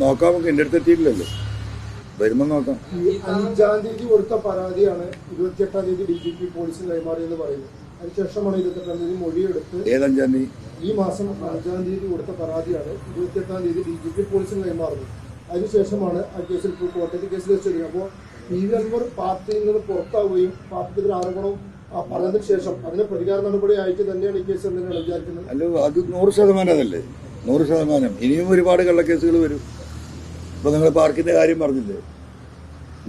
നോക്കാം, നമുക്ക് എൻ്റെ അടുത്ത് എത്തിയിട്ടില്ലല്ലോ, വരുമ്പോൾ നോക്കാം. 5-ാം തീയതി കൊടുത്ത പരാതിയാണ് 28-ാം തീയതി DGP പോലീസിന് കൈമാറിയെന്ന് പറയുന്നത്. അതിനുശേഷമാണ് 28-ാം തീയതി മൊഴിയെടുത്ത്. ഏത് 5-ാം തീയതി? ഈ മാസം 5-ാം തീയതി കൊടുത്ത പരാതിയാണ് 28-ാം തീയതി DGP പോലീസിന് കൈമാറുന്നത്. അതിനുശേഷമാണ് ആ കേസിൽ കോട്ടയത്ത് കേസിൽ വെച്ചത്. അപ്പോൾ പി വി അൻവർ പാർട്ടിയിൽ നിന്ന് പുറത്താവുകയും പാർട്ടിക്കെതിരെ ആരോപണം പറഞ്ഞതിന് ശേഷം അതിന് പ്രതികാര നടപടി ആയിട്ട് തന്നെയാണ് ഈ കേസ് തന്നെയാണ് വിചാരിക്കുന്നത്. അല്ല, അത് 100% അതല്ലേ, 100%. ഇനിയും ഒരുപാട് കള്ളക്കേസുകൾ വരും. ഇപ്പോൾ നിങ്ങൾ പാർക്കിൻ്റെ കാര്യം പറഞ്ഞില്ലേ,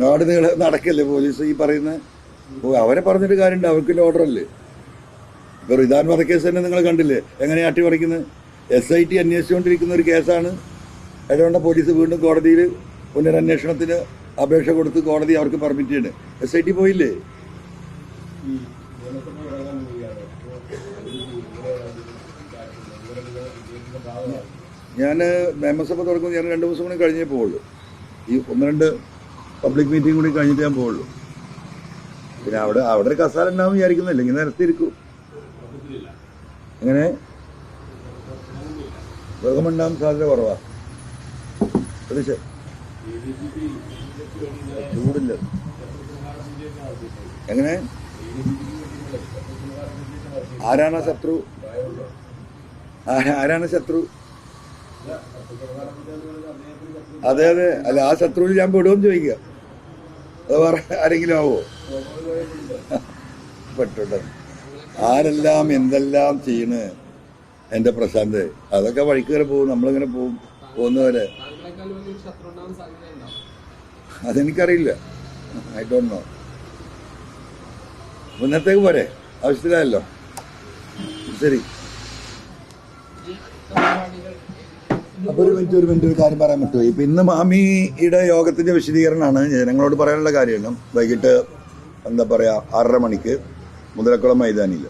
നാട് നിങ്ങൾ നടക്കല്ലേ പോലീസ് ഈ പറയുന്ന, അവരെ പറഞ്ഞിട്ട് കാര്യമുണ്ട്, അവർക്കിൻ്റെ ഓർഡറല്ലേ. ഇപ്പോൾ റിദാൻ വധക്കേസ് തന്നെ നിങ്ങൾ കണ്ടില്ലേ, എങ്ങനെയാണ് അട്ടിമറിക്കുന്നത്. SIT അന്വേഷിച്ചുകൊണ്ടിരിക്കുന്ന ഒരു കേസാണ്. അതുകൊണ്ട് പോലീസ് വീണ്ടും കോടതിയിൽ പുനരന്വേഷണത്തിന് അപേക്ഷ കൊടുത്ത് കോടതി അവർക്ക് പെർമിറ്റ് ചെയ്യണേ. SIT പോയില്ലേ. ഞാൻ നിയമസഭ തുടങ്ങുമ്പോൾ ഞാൻ 2 ദിവസം കൂടി കഴിഞ്ഞേ പോവുള്ളൂ. ഈ 1-2 പബ്ലിക് മീറ്റിംഗ് കൂടി കഴിഞ്ഞിട്ട് ഞാൻ പോവുള്ളൂ. പിന്നെ അവിടെ ഒരു കസാല ഉണ്ടാവും വിചാരിക്കുന്നില്ല, ഇങ്ങനെ നിരത്തിയിരിക്കും. എങ്ങനെ രോഗമുണ്ടാകാൻ സാധ്യത കുറവാണ്. ചൂടില്ല. എങ്ങനെ ആരാണ് ശത്രു? ആരാണ് ശത്രു? അതെ അതെ, അല്ല ആ ശത്രുവിൽ ഞാൻ പെടുമെന്ന് ചോദിക്കുക. അത് വേറെ ആരെങ്കിലും ആവോ? പെട്ടുണ്ട്. ആരെല്ലാം എന്തെല്ലാം ചെയ്യണ് എൻ്റെ പ്രശാന്ത്, അതൊക്കെ വഴിക്ക് വരെ പോകും. നമ്മളിങ്ങനെ പോകുന്നവരെ അതെനിക്കറിയില്ല. I don't know. മുന്നത്തേക്ക് പോരെ, ആവശ്യത്തിലായല്ലോ. ശരി. അപ്പോൾ ഒരു മിനിറ്റ് ഒരു കാര്യം പറയാൻ പറ്റുമോ? ഇപ്പം ഇന്ന് മാമിയുടെ യോഗത്തിൻ്റെ വിശദീകരണമാണ് ജനങ്ങളോട് പറയാനുള്ള കാര്യമാണ്. വൈകിട്ട് 6:30 മണിക്ക് മുതലക്കുളം മൈതാനിയിൽ.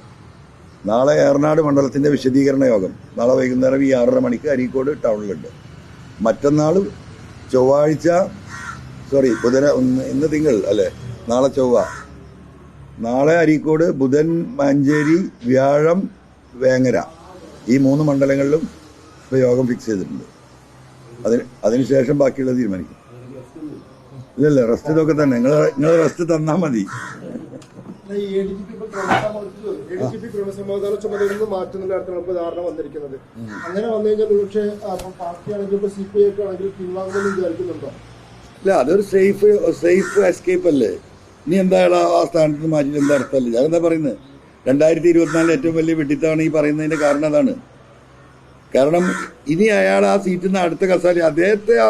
നാളെ ഏറനാട് മണ്ഡലത്തിൻ്റെ വിശദീകരണ യോഗം നാളെ വൈകുന്നേരം ഈ 6:30 മണിക്ക് അരീക്കോട് ടൗണിലുണ്ട്. മറ്റന്നാൾ ചൊവ്വാഴ്ച, ഇന്ന് തിങ്കൾ അല്ലേ, നാളെ ചൊവ്വ. നാളെ അരീക്കോട്, ബുധൻ മഞ്ചേരി, വ്യാഴം വേങ്ങര, ഈ 3 മണ്ഡലങ്ങളിലും ഇപ്പോൾ യോഗം ഫിക്സ് ചെയ്തിട്ടുണ്ട്. അതിനുശേഷം ബാക്കിയുള്ളത് തീരുമാനിക്കും. ഇല്ലല്ല, റെസ്റ്റ് ഇതൊക്കെ തന്നെ. നിങ്ങൾ റെസ്റ്റ് തന്നാൽ മതി. ക്രമസമാധാന ചുമതലയിൽ നിന്ന് മാറ്റുന്ന അടുത്താണ് ധാരണ വന്നിരിക്കുന്നത്. അങ്ങനെ വന്നു കഴിഞ്ഞാൽ ഒരുപക്ഷെ പാർട്ടിയാണെങ്കിൽ ഇപ്പോൾ CPI ഒക്കെ ആണെങ്കിൽ പിൻവാങ്ങുമെന്ന് വിചാരിക്കുന്നുണ്ടോ? ഇല്ല, അതൊരു സേഫ് എസ്കേപ്പ് അല്ലേ. ഇനി എന്തായാലും ആ സ്ഥാനത്ത് നിന്ന് മാറ്റിയിട്ട് എന്താ അർത്ഥമല്ലേ? ഞാനെന്താ പറയുന്നത്, 2024 ഏറ്റവും വലിയ വെട്ടിത്താണ് ഈ പറയുന്നതിൻ്റെ കാരണം അതാണ്. കാരണം ഇനി അയാൾ ആ സീറ്റിൽ നിന്ന് അടുത്ത കസാല അദ്ദേഹത്തെ ആ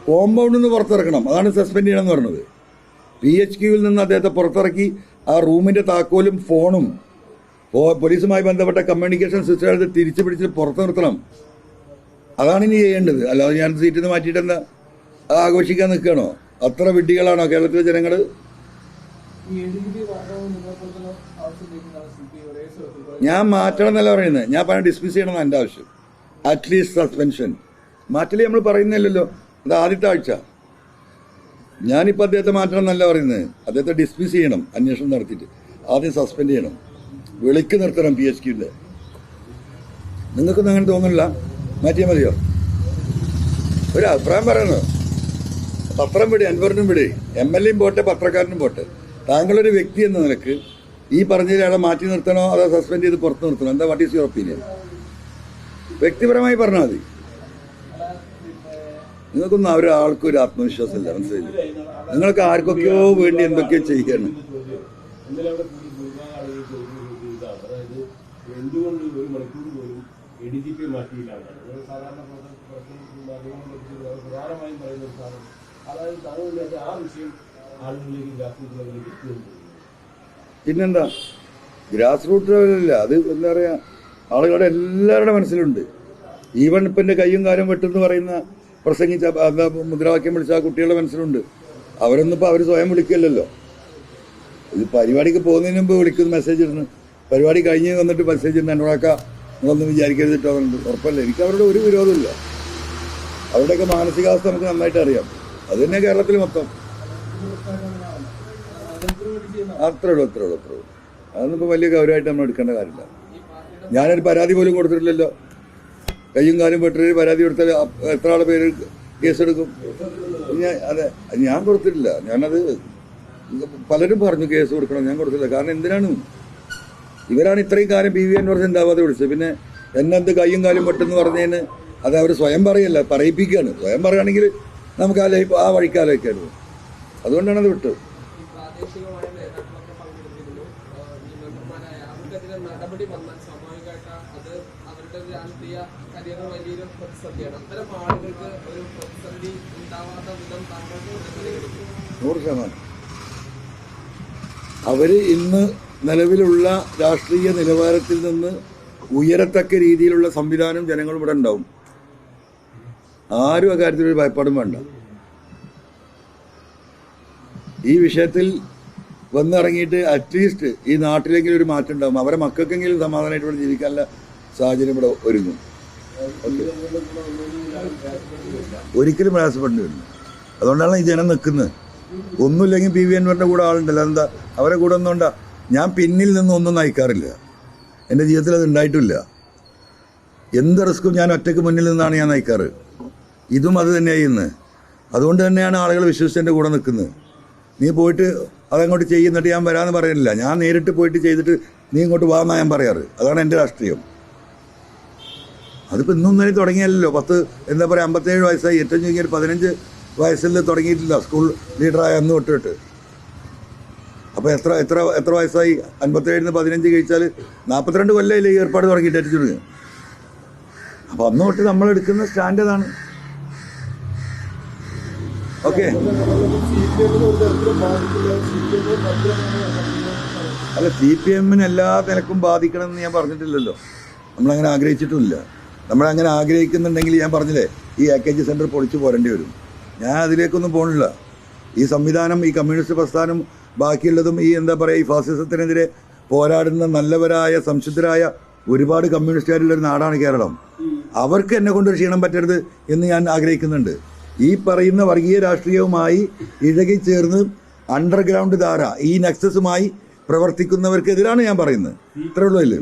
കോമ്പൗണ്ടിൽ നിന്ന് പുറത്തിറക്കണം. അതാണ് സസ്പെൻഡ് ചെയ്യണമെന്ന് പറഞ്ഞത്. PHQവിൽ നിന്ന് അദ്ദേഹത്തെ പുറത്തിറക്കി ആ റൂമിൻ്റെ താക്കോലും ഫോണും പോലീസുമായി ബന്ധപ്പെട്ട കമ്മ്യൂണിക്കേഷൻ സിസ്റ്റം തിരിച്ചു പിടിച്ച് പുറത്ത് നിർത്തണം. അതാണ് ഇനി ചെയ്യേണ്ടത്. അല്ലാതെ ഞാൻ സീറ്റിൽ നിന്ന് മാറ്റിയിട്ട് എന്താ ആഘോഷിക്കാൻ നിൽക്കുകയാണോ? അത്ര വിഡ്ഢികളാണോ കേരളത്തിലെ ജനങ്ങൾ? ഞാൻ മാറ്റണം എന്നല്ല പറയുന്നത്, ഞാൻ പറഞ്ഞ ഡിസ്മിസ് ചെയ്യണമെന്ന് എൻ്റെ ആവശ്യം. അറ്റ്ലീസ്റ്റ് സസ്പെൻഷൻ മാറ്റില്ലേ നമ്മൾ പറയുന്നില്ലല്ലോ. അത് ആദ്യത്തെ ആഴ്ച. ഞാനിപ്പോൾ അദ്ദേഹത്തെ മാറ്റണം എന്നല്ല പറയുന്നത്, അദ്ദേഹത്തെ ഡിസ്മിസ് ചെയ്യണം. അന്വേഷണം നടത്തിയിട്ട് ആദ്യം സസ്പെൻഡ് ചെയ്യണം, വിളിക്ക് നിർത്തണം PHQവിൻ്റെ. നിങ്ങൾക്കൊന്നും അങ്ങനെ തോന്നുന്നില്ല? മാറ്റിയാൽ മതിയോ? ഒരു അഭിപ്രായം പറയുന്നത്. പത്രം വിട്, അൻവറിനും വിട്, MLAയും പോട്ടെ, പത്രക്കാരനും പോട്ടെ. താങ്കളൊരു വ്യക്തി എന്ന നിലക്ക് ഈ പറഞ്ഞതിലയാളെ മാറ്റി നിർത്തണോ അതോ സസ്പെൻഡ് ചെയ്ത് പുറത്ത് നിർത്തണോ? എന്താ, വാട്ട് ഈസ് യുവർ ഒപ്പീനിയൻ? വ്യക്തിപരമായി പറഞ്ഞാൽ മതി. നിങ്ങൾക്കൊന്നും ഒരാൾക്കൊരു ആത്മവിശ്വാസമില്ല, മനസ്സിലായില്ല. നിങ്ങൾക്ക് ആർക്കൊക്കെയോ വേണ്ടി എന്തൊക്കെയോ ചെയ്യണം. പിന്നെന്താ, ഗ്രാസ് റൂട്ട് ലെവലല്ല അത്. എന്താ പറയുക, ആളുകളുടെ എല്ലാവരുടെ മനസ്സിലുണ്ട്. ഈവൻ ഇപ്പം എൻ്റെ കയ്യും കാലും വെട്ടെന്ന് പറയുന്ന പ്രസംഗിച്ച മുദ്രാവാക്യം വിളിച്ച ആ കുട്ടികളുടെ മനസ്സിലുണ്ട്. അവരൊന്നും ഇപ്പോൾ അവർ സ്വയം വിളിക്കില്ലല്ലോ. ഇത് പരിപാടിക്ക് പോകുന്നതിന് മുമ്പ് വിളിക്കുന്ന മെസ്സേജ് ഇടുന്നു, പരിപാടി കഴിഞ്ഞ് വന്നിട്ട് മെസ്സേജ് ഇടുന്നു, എന്നോടൊക്കെ നിങ്ങളൊന്നും വിചാരിക്കരുതിട്ടോ. ഉറപ്പല്ല, എനിക്ക് അവരുടെ ഒരു വിരോധമില്ല. അവരുടെയൊക്കെ മാനസികാവസ്ഥ നമുക്ക് നന്നായിട്ട് അറിയാം. അത് തന്നെ കേരളത്തിൽ മൊത്തം. അത്രേ ഉള്ളൂ. അതൊന്നും ഇപ്പോൾ വലിയ ഗൗരവമായിട്ട് നമ്മൾ എടുക്കേണ്ട കാര്യമില്ല. ഞാനൊരു പരാതി പോലും കൊടുത്തിട്ടില്ലല്ലോ. കയ്യും കാലും വെട്ടൊരു പരാതി കൊടുത്താൽ എത്ര ആളുടെ പേര് കേസെടുക്കും. അതെ, ഞാൻ കൊടുത്തിട്ടില്ല. ഞാനത് പലരും പറഞ്ഞു കേസ് കൊടുക്കണം, ഞാൻ കൊടുത്തില്ല. കാരണം എന്തിനാണ് ഇവരാണ് ഇത്രയും കാലം PV Anwar ഉണ്ടാവാതെ വിളിച്ചത്. പിന്നെ എന്നെന്ത് കയ്യും കാലും പെട്ടെന്ന് പറഞ്ഞതിന് അത് അവർ സ്വയം പറയല്ല, പറയിപ്പിക്കുകയാണ്. സ്വയം പറയുകയാണെങ്കിൽ നമുക്ക് ആ വഴിക്കാലോചിക്കായിരുന്നു. അതുകൊണ്ടാണ് അത് വിട്ടത്. രാഷ്ട്രീയ കരിയർ വലിയൊരു പ്രതിസന്ധിയാണ്. അത്തരം ആളുകൾക്ക് ഒരു പ്രതിസന്ധി ഉണ്ടാവാത്ത വിധം താങ്കൾക്ക് 100%. അവര് ഇന്ന് നിലവിലുള്ള രാഷ്ട്രീയ നിലവാരത്തിൽ നിന്ന് ഉയരത്തക്ക രീതിയിലുള്ള സംവിധാനം ജനങ്ങൾ ഇവിടെ ഉണ്ടാവും. ആരും അക്കാര്യത്തിലൊരു ഭയപ്പാടും വേണ്ട. ഈ വിഷയത്തിൽ വന്നിറങ്ങിയിട്ട് അറ്റ്ലീസ്റ്റ് ഈ നാട്ടിലെങ്കിലും ഒരു മാറ്റം ഉണ്ടാവും. അവരെ മക്കൾക്കെങ്കിലും സമാധാനമായിട്ട് ഇവിടെ ജീവിക്കാനുള്ള സാഹചര്യം ഇവിടെ ഒരുങ്ങും. ഒരിക്കലും പ്രയാസപ്പെടേണ്ടി വരില്ല. അതുകൊണ്ടാണ് ഈ ജനം നിൽക്കുന്നത്. ഒന്നുമില്ലെങ്കിൽ PV Anwarന്റെ കൂടെ ആളുണ്ടല്ലോ. എന്താ അവരെ കൂടെ ഒന്നുകൊണ്ടാ ഞാൻ പിന്നിൽ നിന്നൊന്നും നയിക്കാറില്ല. എൻ്റെ ജീവിതത്തിൽ അത് ഉണ്ടായിട്ടില്ല. എന്ത് റിസ്ക്കും ഞാൻ ഒറ്റയ്ക്ക് മുന്നിൽ നിന്നാണ് ഞാൻ നയിക്കാറ്. ഇതും അത് തന്നെയായി ഇന്ന്. അതുകൊണ്ട് തന്നെയാണ് ആളുകൾ വിശ്വസിച്ച് എൻ്റെ കൂടെ നിൽക്കുന്നത്. നീ പോയിട്ട് അതങ്ങോട്ട് ചെയ്യുന്നിട്ട് ഞാൻ വരാമെന്ന് പറയുന്നില്ല. ഞാൻ നേരിട്ട് പോയിട്ട് ചെയ്തിട്ട് നീ ഇങ്ങോട്ട് വാന്നാ ഞാൻ പറയാറ്. അതാണ് എൻ്റെ രാഷ്ട്രീയം. അതിപ്പോൾ ഇന്നും ഇന്നലെ തുടങ്ങിയല്ലോ. 57 വയസ്സായി. ഏറ്റവും ചുരുങ്ങിയ 15 വയസ്സിൽ തുടങ്ങിയിട്ടില്ല സ്കൂൾ ലീഡറായ അന്ന് തൊട്ടിട്ട്. അപ്പോൾ എത്ര വയസ്സായി? 57 15 കഴിച്ചാൽ 42 കൊല്ലമായില്ലേ ഈ ഏർപ്പാട് തുടങ്ങിയിട്ട് ഏറ്റവും ചുരുങ്ങി. അപ്പോൾ അന്ന് തൊട്ട് നമ്മൾ എടുക്കുന്ന സ്റ്റാൻഡ് അതാണ്. ഓക്കെ. അല്ല, CPM എല്ലാ നിലക്കും ബാധിക്കണമെന്ന് ഞാൻ പറഞ്ഞിട്ടില്ലല്ലോ. നമ്മളങ്ങനെ ആഗ്രഹിച്ചിട്ടുമില്ല. നമ്മളങ്ങനെ ആഗ്രഹിക്കുന്നുണ്ടെങ്കിൽ ഞാൻ പറഞ്ഞില്ലേ ഈ AKG സെൻറ്റർ പൊളിച്ചു പോരേണ്ടി വരും. ഞാൻ അതിലേക്കൊന്നും പോകണില്ല. ഈ സംവിധാനം, ഈ കമ്മ്യൂണിസ്റ്റ് പ്രസ്ഥാനം, ബാക്കിയുള്ളതും ഈ എന്താ പറയുക ഈ ഫാസിസത്തിനെതിരെ പോരാടുന്ന നല്ലവരായ സംശുദ്ധരായ ഒരുപാട് കമ്മ്യൂണിസ്റ്റുകാരുള്ളൊരു നാടാണ് കേരളം. അവർക്ക് എന്നെ കൊണ്ടൊരു ക്ഷീണം പറ്റരുത് എന്ന് ഞാൻ ആഗ്രഹിക്കുന്നുണ്ട്. ഈ പറയുന്ന വർഗീയ രാഷ്ട്രീയവുമായി ഇഴകിച്ചേർന്ന് അണ്ടർഗ്രൗണ്ട് ധാര ഈ നെക്സസുമായി പ്രവർത്തിക്കുന്നവർക്കെതിരാണ് ഞാൻ പറയുന്നത്. ഇത്രേ ഉള്ളൂ. ഇല്ല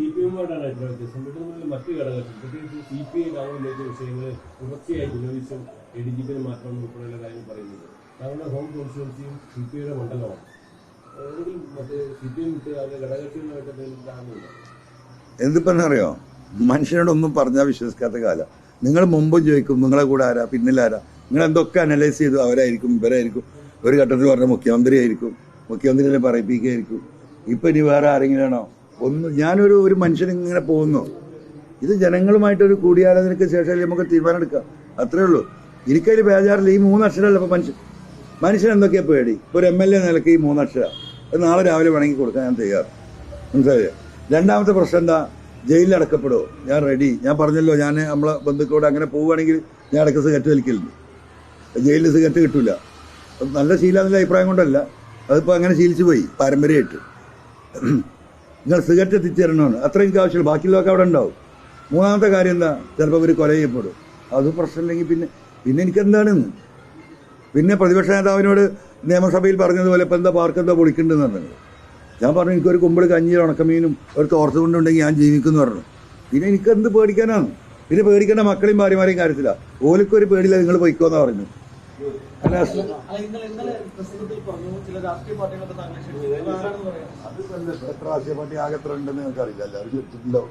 മറ്റു ഘടകങ്ങൾ CPI ഗവൺമെന്റ് വിഷയങ്ങൾ തുടർച്ചയായി വിനിയോഗിച്ചും ADGP മാത്രം ഉൾപ്പെടെയുള്ള കാര്യം പറയുന്നത് താങ്കളുടെ ഹോം കോൺസ്റ്റിറ്റ്യുവൻസിയും CPIയുടെ മണ്ഡലമാണ്. മറ്റേ CPM വിട്ട് അതിന്റെ ഘടകകക്ഷികളുമായിട്ട് എന്തെങ്കിലും കാണുന്നില്ല. എന്തിപ്പെന്നറിയോ, മനുഷ്യനോടൊന്നും പറഞ്ഞാൽ വിശ്വസിക്കാത്ത കാലം. നിങ്ങൾ മുമ്പും ചോദിക്കും നിങ്ങളെ കൂടെ ആരാ, പിന്നിലാരാ. നിങ്ങൾ എന്തൊക്കെ അനലൈസ് ചെയ്തു അവരായിരിക്കും ഇവരായിരിക്കും. ഒരു ഘട്ടത്തിൽ പറഞ്ഞ മുഖ്യമന്ത്രി ആയിരിക്കും, മുഖ്യമന്ത്രിനെ പറയിപ്പിക്കുകയായിരിക്കും. ഇപ്പം ഇനി വേറെ ആരെങ്കിലും ആണോ? ഞാനൊരു മനുഷ്യനിങ്ങനെ പോകുന്നു. ഇത് ജനങ്ങളുമായിട്ടൊരു കൂടിയാലോചനയ്ക്ക് ശേഷം നമുക്ക് തീരുമാനം എടുക്കാം. അത്രേ ഉള്ളൂ. എനിക്കതിൽ ബേജാറില്ല. ഈ 3 അക്ഷരമല്ല ഇപ്പോൾ മനുഷ്യൻ എന്തൊക്കെയാണ് പേടി. ഇപ്പോൾ ഒരു MLA നിലയ്ക്ക് ഈ 3 അക്ഷരം അത് നാളെ രാവിലെ വേണമെങ്കിൽ കൊടുക്കാൻ ഞാൻ തയ്യാറ്. മനസ്സിലായില്ലേ? രണ്ടാമത്തെ പ്രശ്നം എന്താ? ജയിലിൽ അടക്കപ്പെടുമോ? ഞാൻ റെഡി. ഞാൻ പറഞ്ഞല്ലോ, ഞാൻ നമ്മളെ ബന്ധുക്കളോട് അങ്ങനെ പോവുകയാണെങ്കിൽ ഞാൻ ഇടയ്ക്ക് സിഗരറ്റ് വലിക്കലുണ്ട്. ജയിലിൽ സിഗരറ്റ് കിട്ടില്ല. നല്ല ശീലമെന്നുള്ള അഭിപ്രായം കൊണ്ടല്ല, അതിപ്പോൾ അങ്ങനെ ശീലിച്ചു പോയി പാരമ്പര്യമായിട്ട്. നിങ്ങൾ സിഗരറ്റ് എത്തിച്ചേരണമെന്ന് അത്ര എനിക്ക് ആവശ്യമില്ല. ബാക്കിയുള്ളതൊക്കെ അവിടെ ഉണ്ടാവും. മൂന്നാമത്തെ കാര്യം എന്താ? ചിലപ്പോൾ ഇവർ കൊല ചെയ്യപ്പെടും. അത് പ്രശ്നമില്ലെങ്കിൽ പിന്നെ എനിക്കെന്താണെന്ന്. പിന്നെ പ്രതിപക്ഷ നേതാവിനോട് നിയമസഭയിൽ പറഞ്ഞതുപോലെ ഇപ്പം എന്താ പാർക്ക് എന്താ പൊളിക്കുന്നുണ്ടെന്ന് പറഞ്ഞത്. ഞാൻ പറഞ്ഞു എനിക്കൊരു കുമ്പിൾ കഞ്ഞിയും ഉണക്കമീനും ഒരു തോർത്തുകൊണ്ടുണ്ടെങ്കിൽ ഞാൻ ജീവിക്കുമെന്ന് പറഞ്ഞു. പിന്നെ എനിക്കെന്ത് പേടിക്കാനാണ്? പിന്നെ പേടിക്കേണ്ട മക്കളെയും ഭാര്യമാരെയും കാര്യത്തില്ല. ഓലിക്കൊരു പേടിയില്ല, നിങ്ങൾ പൊയ്ക്കോന്നാ പറഞ്ഞു. എത്ര രാഷ്ട്രീയ പാർട്ടി ആകെ എത്ര ഉണ്ടെന്ന് നിങ്ങൾക്കറിയില്ല. എല്ലാവരും ചോദിച്ചിട്ടുണ്ടാവും.